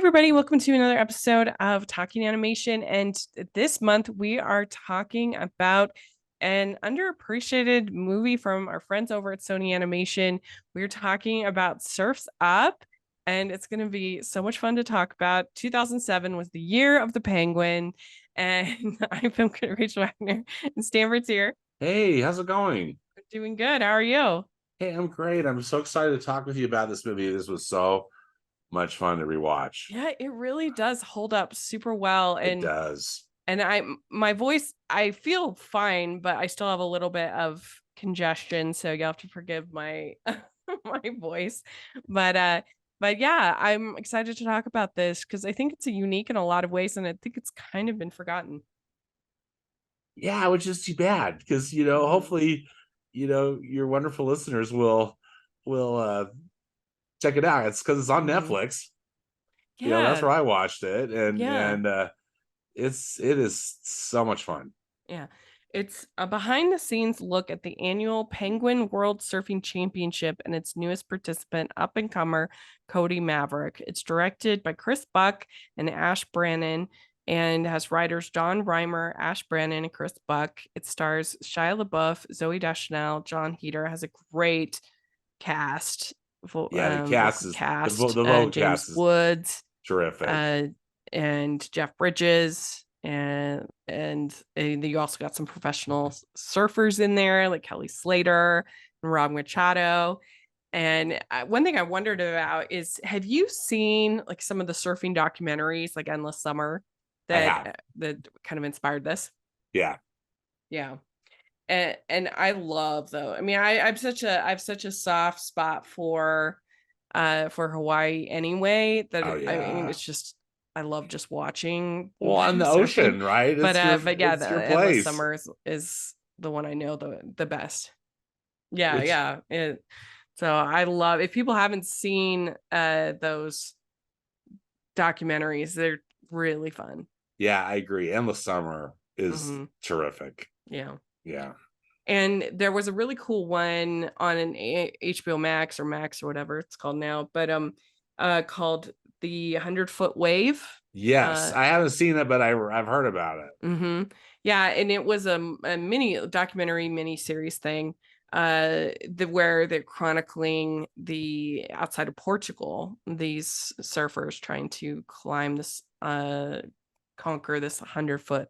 everybody. Welcome to another episode of Talking Animation. And this month we are talking about an underappreciated movie from our friends over at Sony Animation. We're talking about Surf's Up, and it's going to be so much fun to talk about. 2007 was the year of the penguin, and I'm film critic Rachel Wagner, and Stanford's here. Hey, how's it going? Doing good. How are you? Hey, I'm great. I'm so excited to talk with you about this movie. This was so much fun to rewatch. Yeah, it really does hold up super well. It And does. my voice, I feel fine, but I still have a little bit of congestion, so you have to forgive my my voice. But yeah, I'm excited to talk about this because I think it's a unique in a lot of ways, and I think it's kind of been forgotten. Yeah, which is too bad because Mhm. hopefully, your wonderful listeners will check it out. It's because it's on Mhm. Netflix. That's Yeah, where I watched it, and yeah. it is so much fun. Yeah. It's a behind the scenes look at the annual Penguin World Surfing Championship and its newest participant, up and comer Cody Maverick. It's directed by Chris Buck and Ash Brannon and has writers John Reimer, Ash Brannon, and Chris Buck. It stars Shia LaBeouf, Zoe Deschanel, John Heder. Has a great cast, Yeah, the cast vocal is cast, the vocal James cast is Woods, terrific. uh, and Jeff Bridges, and you also got some professional surfers in there like Kelly Slater and Rob Machado. And one thing I wondered about is, have you seen like some of the surfing documentaries like Endless Summer I that have. that kind of inspired this? Yeah. Yeah. And I love though. I mean, I have such a soft spot for Hawaii anyway that Oh I mean yeah. it's just I love just watching Well, on them the surfing. ocean, right? But yeah, It's the your Endless place. Summer is the one I know the best. Yeah, Which yeah. So I love, if people haven't seen those documentaries, they're really fun. Yeah, I agree. Endless Summer is Hmm. terrific. Yeah. Yeah. And there was a really cool one on an HBO Max or Max or whatever it's called now, but called The 100 Foot Wave. Yes, Uh I haven't seen it, but I've heard about it. mhm. Yeah, and it was a mini documentary mini series thing, where they're chronicling the outside of Portugal, these surfers trying to climb this conquer this 100 foot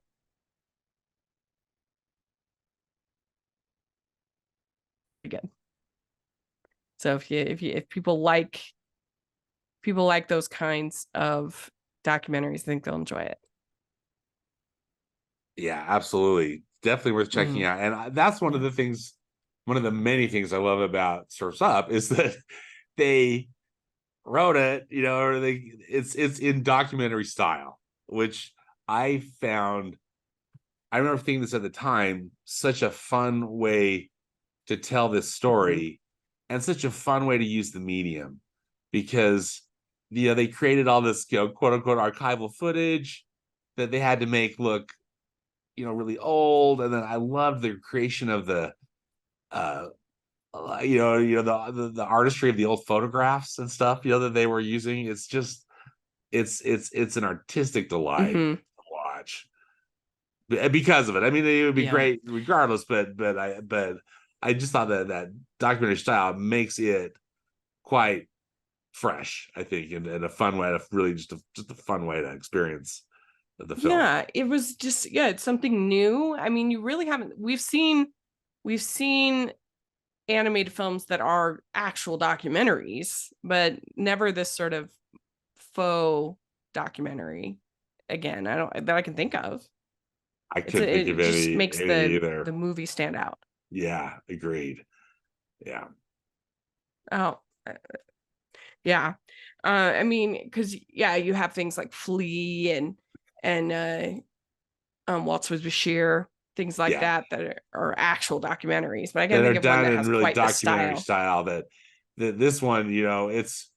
again. So if people like those kinds of documentaries, I think they'll enjoy it. Yeah, absolutely. Definitely worth checking Mhm. out. And that's Yeah. one of the many things I love about Surfs Up is that they wrote it, or it's in documentary style, which I found I remember thinking this at the time, such a fun way to tell this Mhm. story and such a fun way to use the medium because they created all this quote unquote archival footage that they had to make look really old, and then I loved the creation of the uh the artistry of the old photographs and stuff that they were using. It's just it's an artistic delight Mhm. to watch because of it. I mean, it would be Yeah. great regardless, but I just thought that documentary style makes it quite fresh, I think, and a fun way to really just a fun way to experience the film. Yeah, it was just, yeah, it's something new. I mean, you really haven't we've seen animated films that are actual documentaries, but never this sort of faux documentary again. I don't that I can think of. I couldn't think It of just makes any the either. movie stand out. Yeah, agreed. Yeah. Oh, yeah. I mean, because yeah, you have things like Flea and Waltz with Bashir, things like Yeah. that are actual documentaries. But I can't That are think of one done that in has really quite the documentary style. style that this one, it's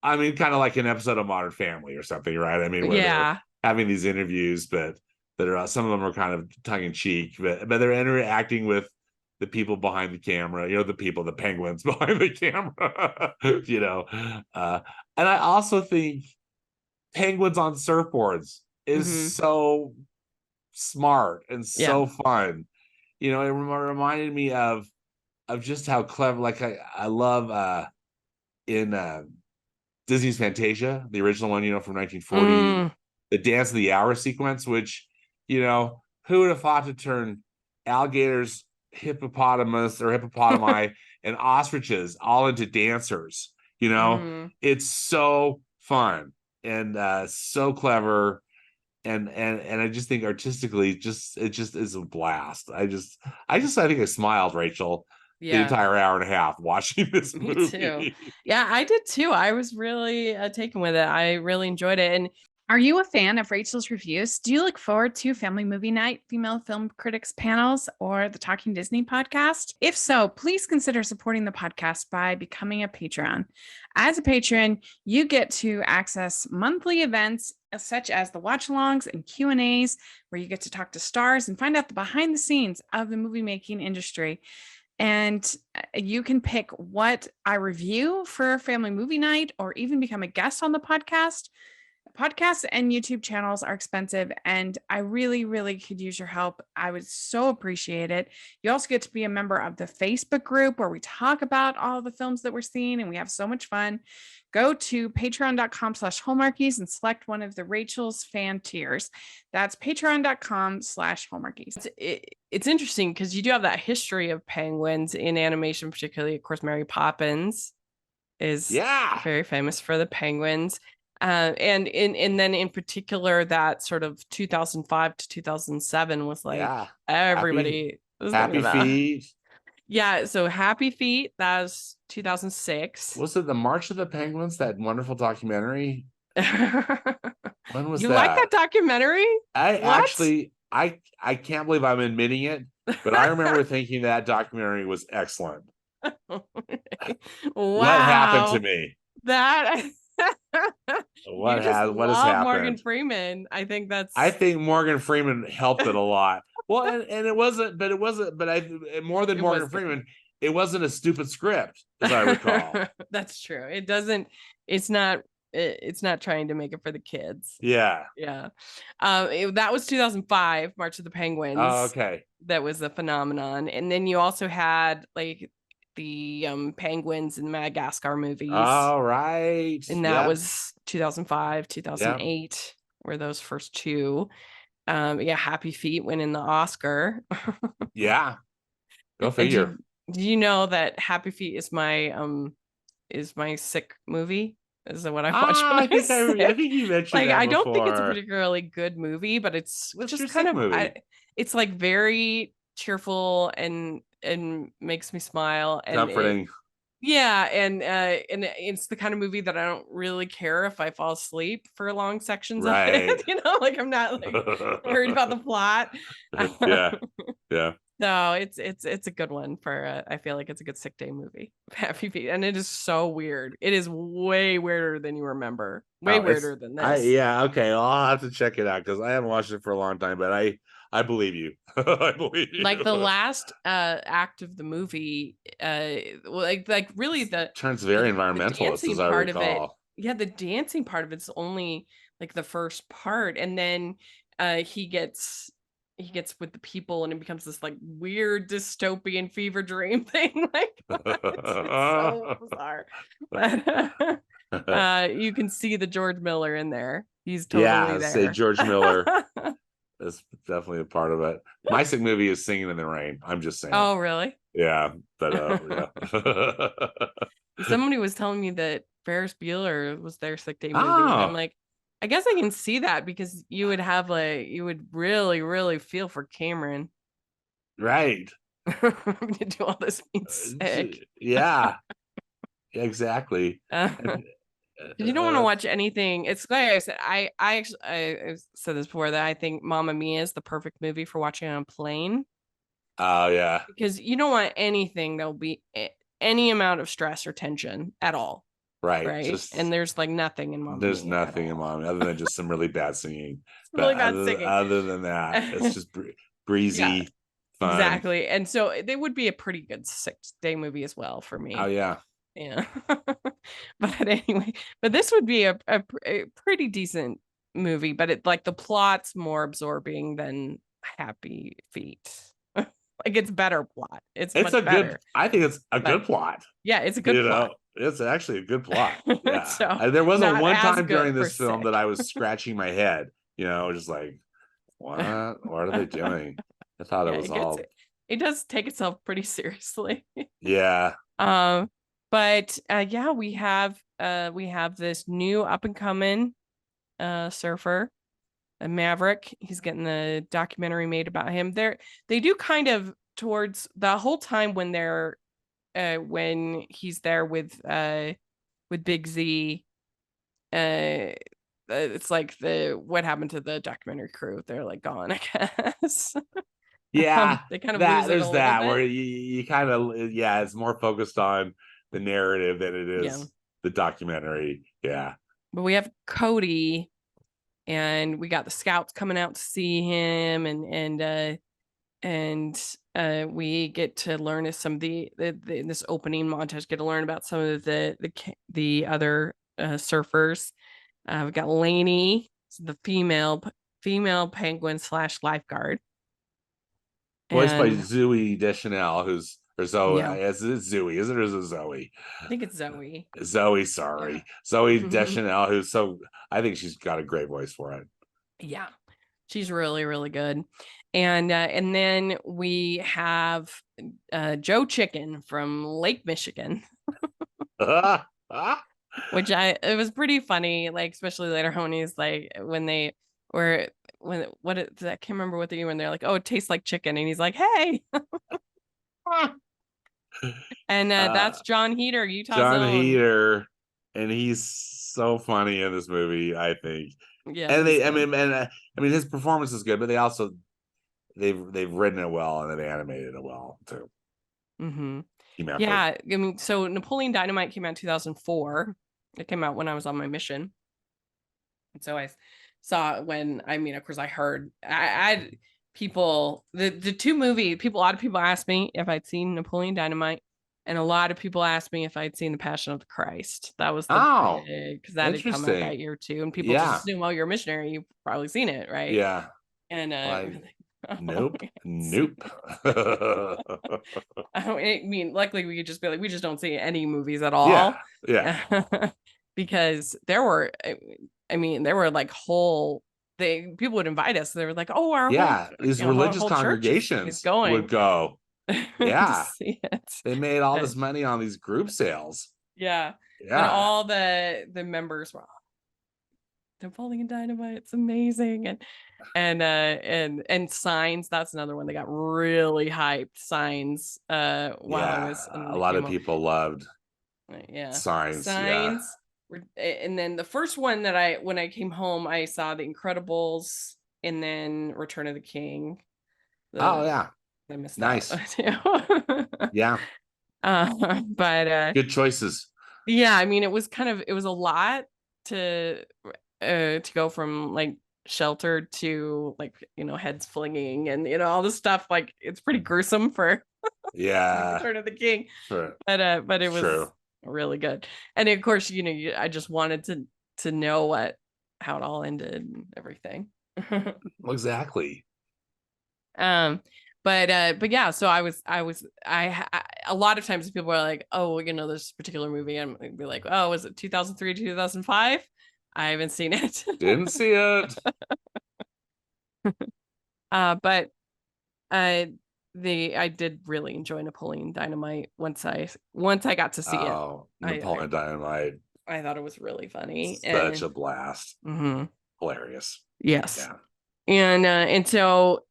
I mean, kind of like an episode of Modern Family or something, right? I mean, where they're Yeah, having these interviews, but that are some of them are kind of tongue in cheek, but they're interacting with the people behind the camera, the penguins behind the camera, you know. And I also think penguins on surfboards is Mhm. so smart and Yeah. so fun. You know, it reminded me of just how clever. Like I love in Disney's Fantasia, the original one, you know, from 1940, Mm. the Dance of the Hour sequence, which, you know, who would have thought to turn alligators, hippopotamus or hippopotami, and ostriches all into dancers? You know, Mhm. it's so fun and so clever. And I just think artistically, it just is a blast. I think I smiled, Rachel, the Yeah. entire hour and a half watching this Me too. movie. Yeah, I did too. I was really taken with it. I really enjoyed it. And Are you a fan of Rachel's reviews? Do you look forward to Family Movie Night, Female Film Critics panels, or the Talking Disney podcast? If so, please consider supporting the podcast by becoming a patron. As a patron, you get to access monthly events such as the watch-alongs and Q&As, where you get to talk to stars and find out the behind the scenes of the movie making industry. And you can pick what I review for Family Movie Night or even become a guest on the podcast. Podcasts and YouTube channels are expensive, and I really, really could use your help. I would so appreciate it. You also get to be a member of the Facebook group where we talk about all the films that we're seeing, and we have so much fun. Go to patreon.com/hallmarkies and select one of the Rachel's fan tiers. That's patreon.com/hallmarkies. it's interesting because you do have that history of penguins in animation, particularly, of course, Mary Poppins is Yeah. very famous for the penguins. And then in particular, that sort of 2005 to 2007 was like Yeah. everybody was thinking Happy about. Feet. Yeah, so Happy Feet, that was 2006. Was it the March of the Penguins, that wonderful documentary? When was You like that that? documentary? I What? actually I can't believe I'm admitting it, but I remember thinking that documentary was excellent. What happened to Wow. me? That you just What has love Morgan happened? Freeman. I think I that's think Morgan Freeman helped it a lot. Well, and it wasn't, but I more than it was Morgan good. Freeman, it wasn't a stupid script, as I recall. That's true. It doesn't, it's not, it's not trying to make it for the kids. Yeah. Yeah. That was 2005, March of the Penguins. Oh, okay. That was a phenomenon. And then you also had like the Penguins and Madagascar movies. All right. And that was 2005, 2008 were those first two. Yeah, Happy Feet winning the Oscar. Yeah. Go figure. Do you know that Happy Feet is my sick movie? Is what I watch when I I'm think sick. I think you mentioned Like, that I don't think it's a before. particularly good movie, but it's What's your just kind sick of movie? it's like very cheerful and makes me smile Comforting. yeah, and it's the kind of movie that I don't really care if I fall asleep for long sections of Right. it. You know, like I'm not like worried about the plot. Yeah. Yeah. No, it's a good one for I feel like it's a good sick day movie. Happy Feet, and it is so weird. It is way weirder than you remember. Way weirder than this. Yeah, okay. I'll have to check it out because I haven't watched it for a long time, but I believe you. I believe you. Like the last act of the movie, like really the turns very the environmentalist, as I part of it. recall. Yeah, the dancing part of it's only like the first part, and then he gets with the people and it becomes this like weird dystopian fever dream thing. Like it's so bizarre. But you can see the George Miller in there. He's totally Yeah, there. say George Miller is definitely a part of it. My sick movie is Singing in the Rain. I'm just saying. Oh, really? Yeah, but yeah. Somebody was telling me that Ferris Bueller was their sick day movie. Oh. I'm like, I guess I can see that because you would really, really feel for Cameron. Right. To do all this being sick. Yeah. Exactly. You don't want to watch anything. It's like I said, I actually I said this before that I think Mamma Mia is the perfect movie for watching on a plane. Oh yeah. Because you don't want anything that'll be any amount of stress or tension at all. Right. And there's like nothing in Mamma Mia. There's nothing in Mamma Mia other than just some really bad singing. Really bad singing. Other than that, it's just breezy. Yeah, fun. Exactly. And so they would be a pretty good 6-day movie as well for me. Oh yeah. Yeah. But anyway, but this would be a pretty decent movie, but it like the plot's more absorbing than Happy Feet. Like it's better plot. It's It's much a better. good. I think it's a But good plot. yeah, it's a good plot. It's actually a good plot. Yeah. So There wasn't not one as time good during per this film se. that I was scratching my head. Just like, what? What are they doing? I thought Yeah, it was all. it does take itself pretty seriously. Yeah. But yeah, we have this new up and coming surfer, a Maverick. He's getting the documentary made about him. They do kind of towards the whole time when they're when he's there with Big Z. It's like what happened to the documentary crew? They're like gone, I guess. Yeah. They kind of lose it a There's little that bit. where you kind of, it's more focused on the narrative than it is the documentary. Yeah. But we have Cody, and we got the scouts coming out to see him, and we get to learn some of the this opening montage, get to learn about some of the other surfers. We got Lainey, the female penguin / lifeguard, Voiced by and Zooey Deschanel, who's or Zoe. yeah, Is it Zooey? Is it or is it Zoe? I think it's Zoe. Zoe, sorry. Zoe Deschanel, who's I think she's got a great voice for it. Yeah, she's really, really good. And then we have Joe Chicken from Lake Michigan, which it was pretty funny, like especially later on. He's like when they were when what it, I can't remember what when they're like, oh, it tastes like chicken, and he's like, hey. And that's John Heater, Utah's John own. Heater, and he's so funny in this movie, I think. Yeah, and I mean his performance is good, but they've written it well and they've animated it well too. Mm-hmm. Yeah, I mean, so Napoleon Dynamite came out in 2004. It came out when I was on my mission, and so I saw it when, I mean, of course, I heard I people the two movie people. A lot of people asked me if I'd seen Napoleon Dynamite, and a lot of people asked me if I'd seen The Passion of the Christ. That was because that had come out that year too, and people just assume, well, you're a missionary, you've probably seen it, right? Yeah. And nope. I mean, luckily we could just be like, we just don't see any movies at all. Yeah. Because there were like people would invite us. They were like, oh, our these religious congregations would go. Yeah. See it. They made all this money on these group sales. Yeah. And all the members were Napoleon Dynamite, it's amazing. And Signs, that's another one that got really hyped. Signs, a lot of people loved Signs. Yeah. And then the first one that when I came home, I saw The Incredibles and then Return of the King. I missed nice. Yeah. But good choices. Yeah, I mean, it was a lot to go from like shelter to like, heads flinging and all this stuff. Like, it's pretty gruesome for Return of the King. Sure. But it was really good. And of course, I just wanted to know how it all ended and everything. Exactly. But yeah, so I a lot of times people are like, oh, this particular movie, and I'd be like, oh, was it 2003 2005? I haven't seen it. Didn't see it. But I did really enjoy Napoleon Dynamite once I got to see it. Napoleon Dynamite. I thought it was really funny. Such a blast. Mm-hmm. Hilarious. Yes. Yeah. And so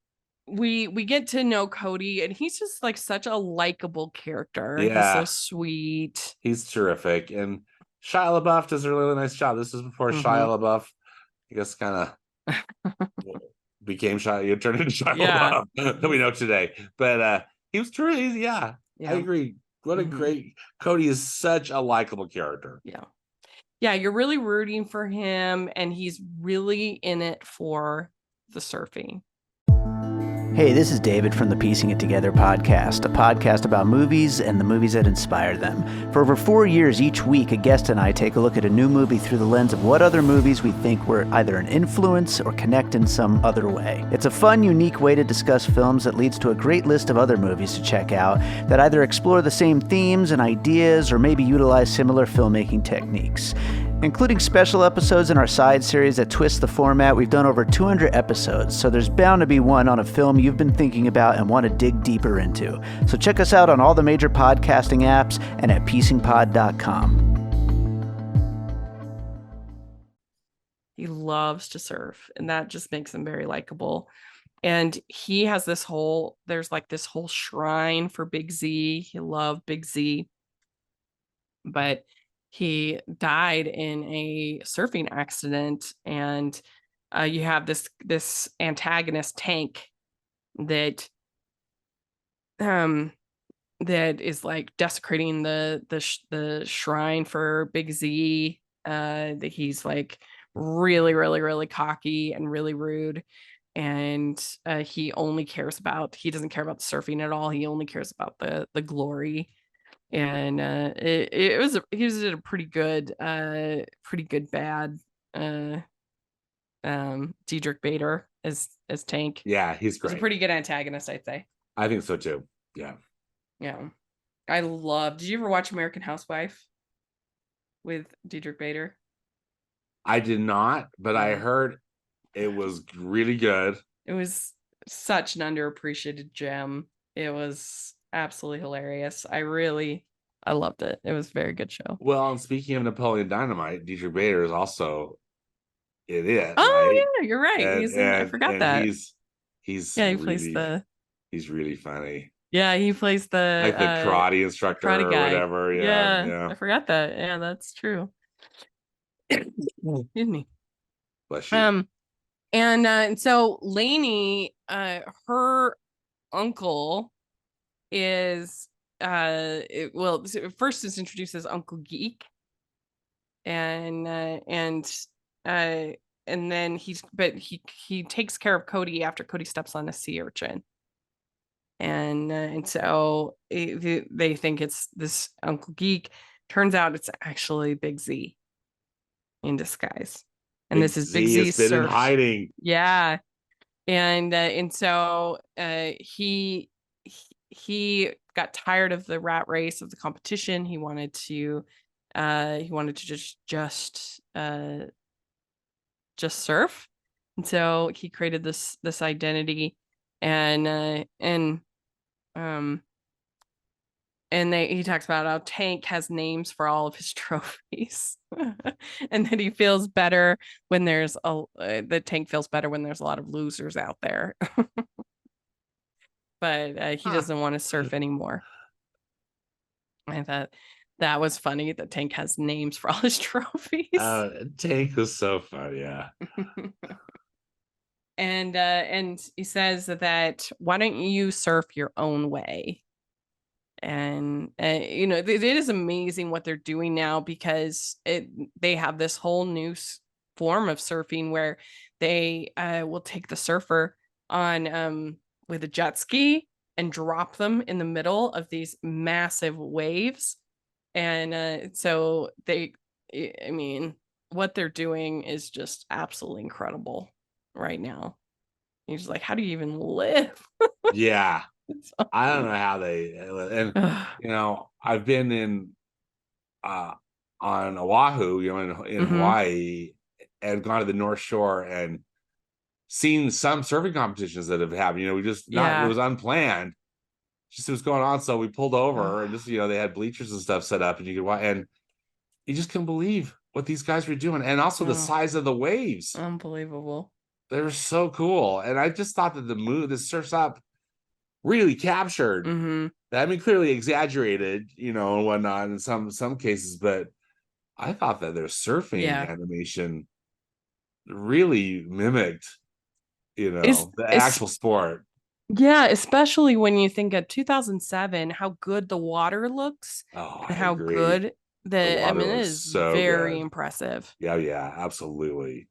we get to know Cody, and he's just like such a likable character. Yeah. He's so sweet. He's terrific. And Shia LaBeouf does a really nice job. This is before Shia LaBeouf, I guess, kind of became Shia. You turned into Shia LaBeouf that we know today. But he was terrific. Yeah, I agree. What a great Cody is such a likable character. Yeah, you're really rooting for him, and he's really in it for the surfing. Hey, this is David from the Piecing It Together podcast, a podcast about movies and the movies that inspire them. For over 4 years, each week, a guest and I take a look at a new movie through the lens of what other movies we think were either an influence or connect in some other way. It's a fun, unique way to discuss films that leads to a great list of other movies to check out that either explore the same themes and ideas or maybe utilize similar filmmaking techniques. Including special episodes in our side series that twist the format, we've done over 200 episodes, so there's bound to be one on a film you've been thinking about and want to dig deeper into. So check us out on all the major podcasting apps and at piecingpod.com. He loves to surf, and that just makes him very likable. And he has there's like this whole shrine for Big Z. He loved Big Z, but he died in a surfing accident, and you have this antagonist Tank that is like desecrating the shrine for Big Z. That he's like really, really, really cocky and really rude, and he doesn't care about the surfing at all. He only cares about the glory. And he was a pretty good bad Diedrich Bader as Tank. Yeah, he's He's great. a pretty good antagonist, I'd say. I think so too. Yeah. Did you ever watch American Housewife with Diedrich Bader? I did not, but I heard it was really good. It was such an underappreciated gem. It was absolutely hilarious. I loved it. It was a very good show. Well, and speaking of Napoleon Dynamite, Diedrich Bader is also in it. Oh, right? yeah, you're right. I forgot that. He's really funny. Yeah, he plays the like the karate instructor karate or guy. whatever. Yeah. I forgot that. Yeah, that's true. Excuse me. Bless you. And so Lainey, her uncle is first it's introduced as Uncle Geek, and then he takes care of Cody after Cody steps on a sea urchin, and so they think it's this Uncle Geek. Turns out it's actually Big Z in disguise, and this is Big Z's been in hiding. Yeah, and so he got tired of the rat race, of the competition. He wanted to just surf, and so he created this identity, and he talks about how Tank has names for all of his trophies, and that he feels better when there's Tank feels better when there's a lot of losers out there. But he doesn't want to surf anymore. I thought that was funny that Tank has names for all his trophies. Tank was so fun, yeah. And he says that, why don't you surf your own way? And it is amazing what they're doing now, because they have this whole new form of surfing where they will take the surfer on with a jet ski and drop them in the middle of these massive waves. And so what they're doing is just absolutely incredible right now. You're just like, how do you even live? Yeah. I don't know how they, and I've been on Oahu, in Hawaii, and gone to the North Shore and seen some surfing competitions that have happened. It was unplanned, just it was going on, so we pulled over and just they had bleachers and stuff set up, and you could watch, and you just couldn't believe what these guys were doing, and also the size of the waves. Unbelievable. They were so cool, and I just thought that the Surf's Up really captured. I mean, clearly exaggerated, and whatnot in some cases, but I thought that their surfing animation really mimicked, the actual sport. Yeah, especially when you think of 2007, how good the water looks, and how good it is so very impressive. Yeah, absolutely.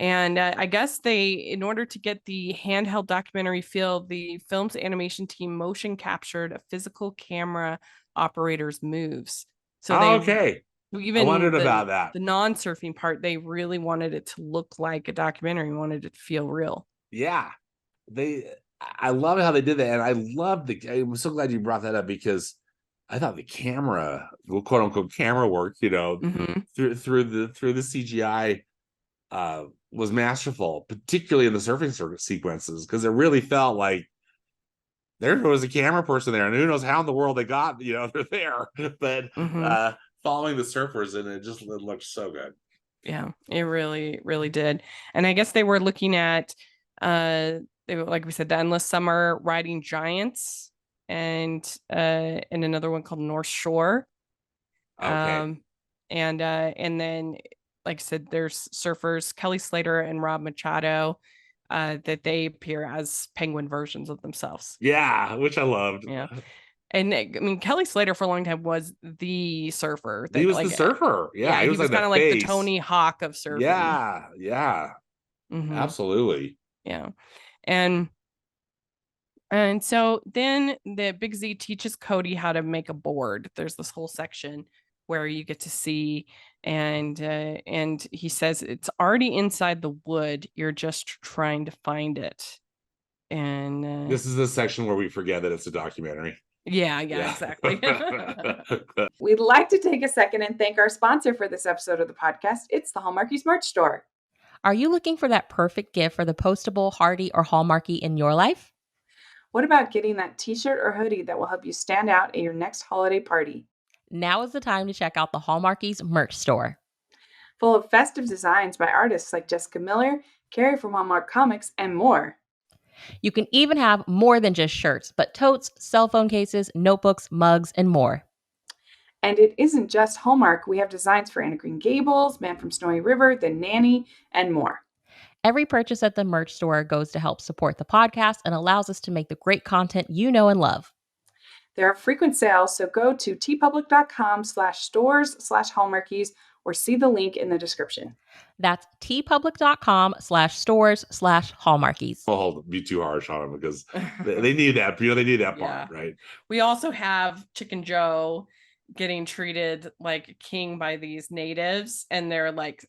And I guess in order to get the handheld documentary feel, the film's animation team motion captured a physical camera operator's moves. So Oh, okay. I wondered even about that. the non-surfing part, they really wanted it to look like a documentary, wanted it to feel real. Yeah. I love how they did that. And I'm so glad you brought that up, because I thought the camera, well, quote unquote camera work, Mhm. through the CGI was masterful, particularly in the surfing sequences, because it really felt like there was a camera person there, and who knows how in the world they got, they're there, but Mhm. following the surfers, and it looked so good. Yeah, it really, really did. And I guess they were looking at, like we said, the Endless Summer, Riding Giants, and another one called North Shore. Okay. And then, like I said, there's surfers Kelly Slater and Rob Machado, that they appear as penguin versions of themselves. Yeah, which I loved. Yeah. And I mean, Kelly Slater for a long time was the surfer. He That was the surfer. Yeah, he was was like kind the of like the face. Tony Hawk of surfing. Yeah, Mhm. absolutely. Yeah. And so then the Big Z teaches Cody how to make a board. There's this whole section where you get to see, and he says it's already inside the wood. You're just trying to find it. And This is the section where we forget that it's a documentary. yeah, exactly. We'd like to take a second and thank our sponsor for this episode of the podcast. It's the Hallmarkies merch store. Are you looking for that perfect gift for the postable, Hardy, or Hallmarky in your life? What about getting that t-shirt or hoodie that will help you stand out at your next holiday party? Now is the time to check out the Hallmarkies merch store. Full of festive designs by artists like Jessica Miller, Carrie from Hallmark Comics, and more. You can even have more than just shirts, but totes, cell phone cases, notebooks, mugs, and more. And it isn't just Hallmark. We have designs for Anna Green Gables, Man from Snowy River, The Nanny, and more. Every purchase at the merch store goes to help support the podcast and allows us to make the great content you know and love. There are frequent sales, so go to tpublic.com/stores/Hallmarkies or see the link in the description. That's tpublic.com/stores/Hallmarkies. I'll be too harsh on them, because they need that. They need that part, right? We also have Chicken Joe getting treated like a king by these natives, and they're like,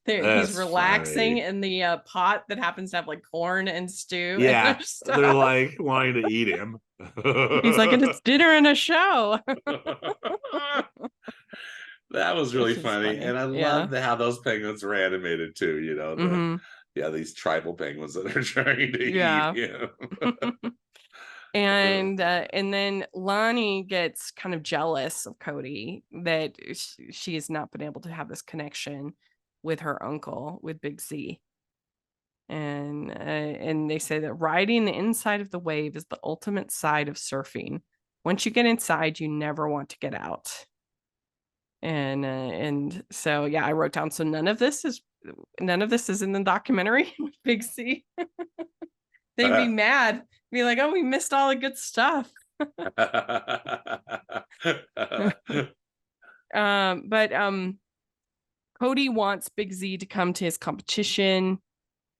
he's relaxing funny. in the pot that happens to have like corn and stew. Yeah, and stuff. they're like wanting to eat him. He's like, and it's dinner and a show. That was really funny. And I love how those penguins were animated too. These tribal penguins that are trying to eat him. And then Lonnie gets kind of jealous of Cody that she has not been able to have this connection with her uncle, with Big Z. And they say that riding the inside of the wave is the ultimate side of surfing. Once you get inside, you never want to get out. And so I wrote down, so none of this is in the documentary with Big Z. They'd be mad, be like, oh, we missed all the good stuff. But Cody wants Big Z to come to his competition,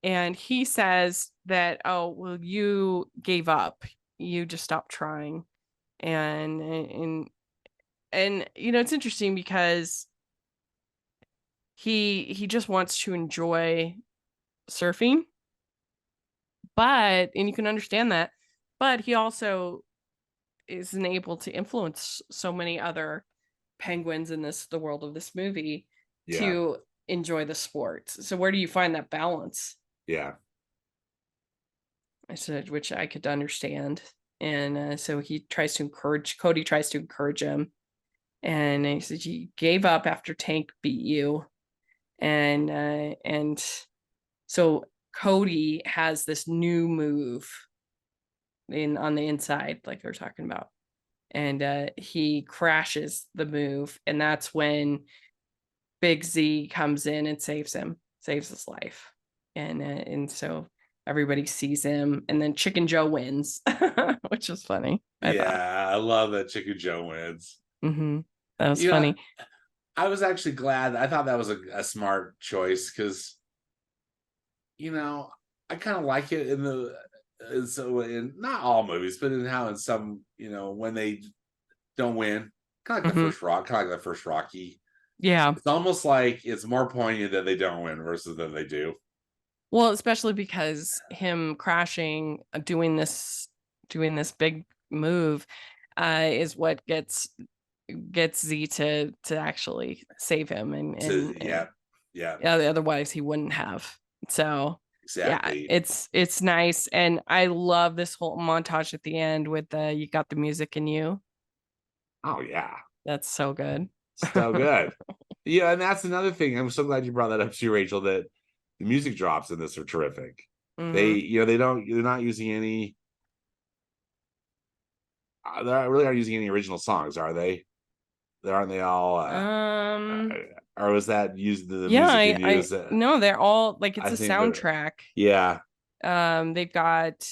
and he says that, oh, well, you gave up, you just stopped trying. And it's interesting because he just wants to enjoy surfing, and you can understand that, but he also isn't able to influence so many other penguins in the world of this movie to enjoy the sport. So where do you find that balance? Yeah. I said, which I could understand. And so Cody tries to encourage him. And he says, you gave up after Tank beat you. And so Cody has this new move on the inside, like they're talking about. And he crashes the move. And that's when Big Z comes in and saves his life. And so everybody sees him, and then Chicken Joe wins, which is funny. I love that Chicken Joe wins. That was funny. I was actually glad. I thought that was a smart choice because, I kind of like it in not all movies, but in how in some, when they don't win, kind of like the first Rocky. Yeah. It's almost like it's more poignant that they don't win versus that they do. Well, especially because him crashing, doing this big move, is what gets Z to actually save him, Yeah. otherwise he wouldn't have. So Exactly. yeah, it's nice, and I love this whole montage at the end with the "You Got the Music in You." Oh yeah, That's so good. so good. Yeah, and that's another thing. I'm so glad you brought that up too, Rachel. That the music drops in this are terrific. They, Mhm. they're not using any. They really aren't using any original songs, are they? Aren't they all? Or was that used the Yeah, music in I use? no, they're all like, it's I a think that. soundtrack. Yeah. They've got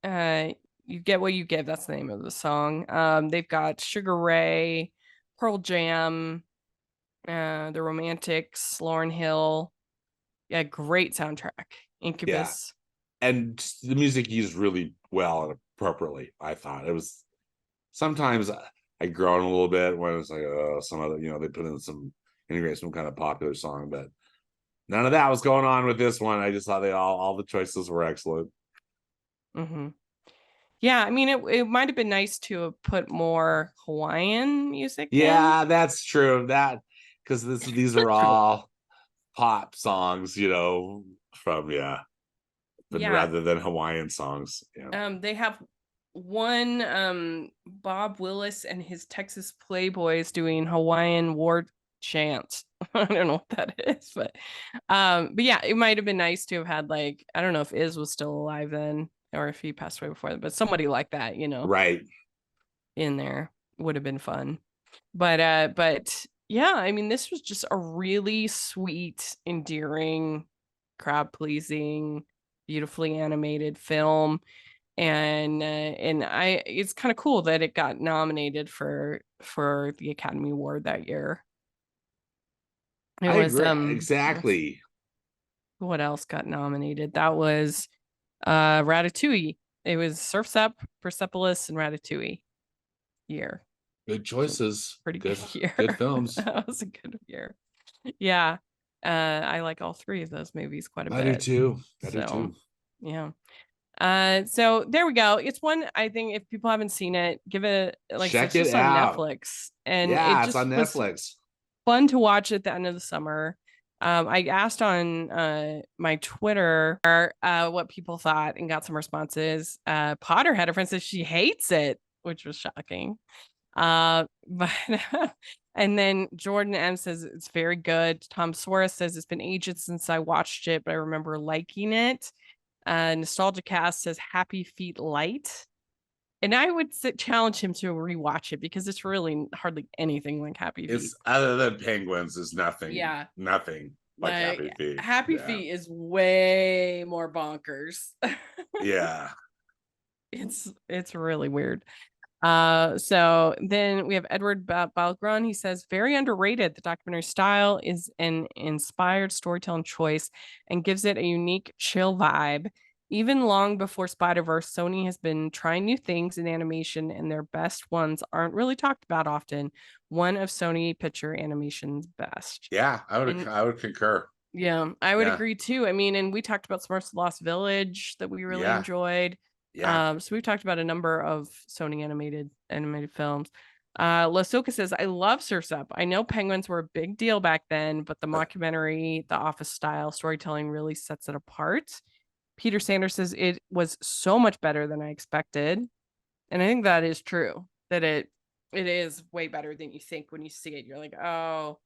You Get What You Give, that's the name of the song. They've got Sugar Ray, Pearl Jam, The Romantics, Lauryn Hill. Yeah, great soundtrack. Yeah. Incubus. And the music used really well and appropriately. I thought it was. Sometimes I groan a little bit when it's like, some other, they put in integrate some kind of popular song, but none of that was going on with this one. I just thought all the choices were excellent. Mm-hmm. Yeah, I mean, it might have been nice to have put more Hawaiian music in. Yeah, that's true. Because these are all pop songs, from but Yeah. rather than Hawaiian songs. Yeah. They have one Bob Willis and his Texas Playboys doing Hawaiian war chant. I don't know what that is, but yeah, it might have been nice to have had, like, I don't know if Iz was still alive then or if he passed away before, but somebody like that, Right. in there would have been fun. But yeah, I mean, this was just a really sweet, endearing, crowd pleasing, beautifully animated film. And it's kind of cool that it got nominated for the Academy Award that year. It I was agree. Exactly. what else got nominated? That was Ratatouille. It was Surf's Up, Persepolis, and Ratatouille year. Good choices. Pretty good year. Good films. That was a good year. Yeah. I like all three of those movies quite a bit. I do too. Yeah. So there we go. It's one, I think, if people haven't seen it, give it check it's it on out. Netflix, and yeah, it it's just on was Netflix. fun to watch at the end of the summer. I asked on my Twitter what people thought and got some responses. Potter had a friend says she hates it, which was shocking. But and then Jordan M says it's very good. Tom Suarez says it's been ages since I watched it, but I remember liking it. Nostalgia Cast says Happy Feet Light. And I would challenge him to rewatch it because it's really hardly anything like Happy Feet. It's other than Penguins is nothing. Yeah. Nothing like Happy Feet. Happy Feet is way more bonkers. Yeah. It's really weird. So then we have Edward Balgron. He says, very underrated. The documentary style is an inspired storytelling choice and gives it a unique chill vibe. Even long before Spider-Verse, Sony has been trying new things in animation, and their best ones aren't really talked about often. One of Sony picture animation's best. Yeah, I would concur. Yeah, I would agree too. I mean, and we talked about Smurfs Lost Village that we really enjoyed. Yeah. So we've talked about a number of Sony animated films. Lasoka says, I love Surf's Up. I know Penguins were a big deal back then, but the mockumentary, the Office style storytelling really sets it apart. Peter Sanders says it was so much better than I expected. And I think that is true, that it is way better than you think when you see it. You're like, oh,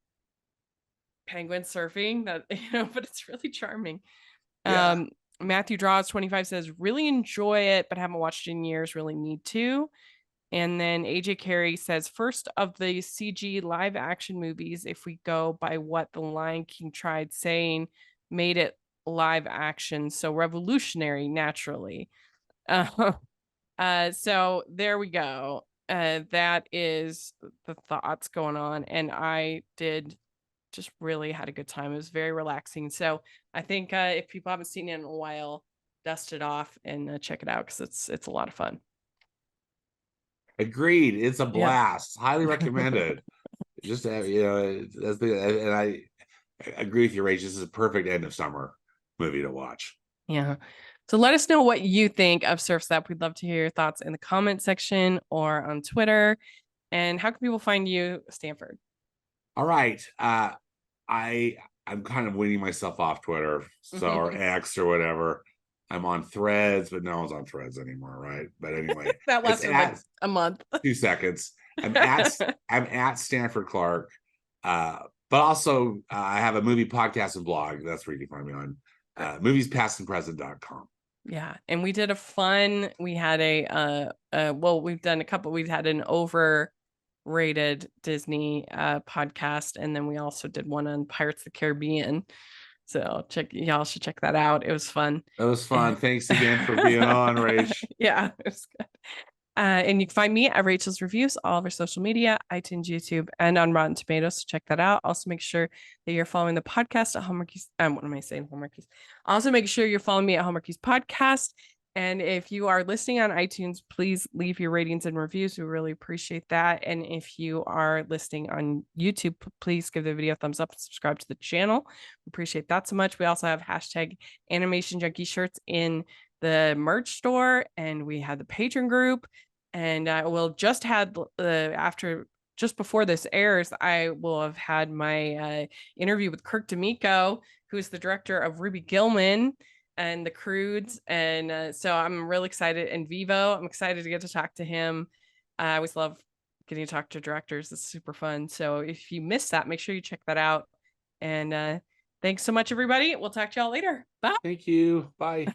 penguin surfing, that, but it's really charming. Yeah. Matthew Draws 25 says, really enjoy it, but haven't watched it in years, really need to. And then AJ Carey says, first of the CG live action movies, if we go by what The Lion King tried saying, made it live action, so revolutionary naturally. So there we go. that is the thoughts going on. And I did just really had a good time. It was very relaxing. So I think if people haven't seen it in a while, dust it off and check it out, because it's a lot of fun. Agreed. It's a Yeah. blast. Highly recommended. Just that's the, and I agree with you, Rach. This is a perfect end of summer movie to watch. Yeah. So let us know what you think of Surf's Up. We'd love to hear your thoughts in the comment section or on Twitter. And how can people find you, Stanford? All right. I'm kind of weaning myself off Twitter, or X or whatever. I'm on Threads, but no one's on Threads anymore, right? But anyway, That lasted like a month. 2 seconds. I'm at Stanford Clark. But also I have a movie podcast and blog. That's where you can find me on moviespastandpresent.com. Yeah. And we did we had we've done a couple, we've had an overrated Disney podcast, and then we also did one on Pirates of the Caribbean. So y'all should check that out. It was fun. That was fun. Thanks again for being on, Rach. Yeah, it was good. And you can find me at Rachel's Reviews, all of our social media, iTunes, YouTube, and on Rotten Tomatoes. So check that out. Also, make sure that you're following the podcast at Hallmarkies. What am I saying? Hallmarkies. Also, make sure you're following me at Hallmarkies Podcast. And if you are listening on iTunes, please leave your ratings and reviews. We really appreciate that. And if you are listening on YouTube, please give the video a thumbs up and subscribe to the channel. We appreciate that so much. We also have hashtag Animation Junkie shirts in the merch store, and we had the patron group, and we'll just had just before this airs, I will have had my interview with Kirk D'Amico, who is the director of Ruby Gilman and The Croods, and so I'm really excited. And Vivo, I'm excited to get to talk to him. I always love getting to talk to directors. It's super fun. So if you missed that, make sure you check that out. And thanks so much, everybody. We'll talk to y'all later. Bye. Thank you. Bye.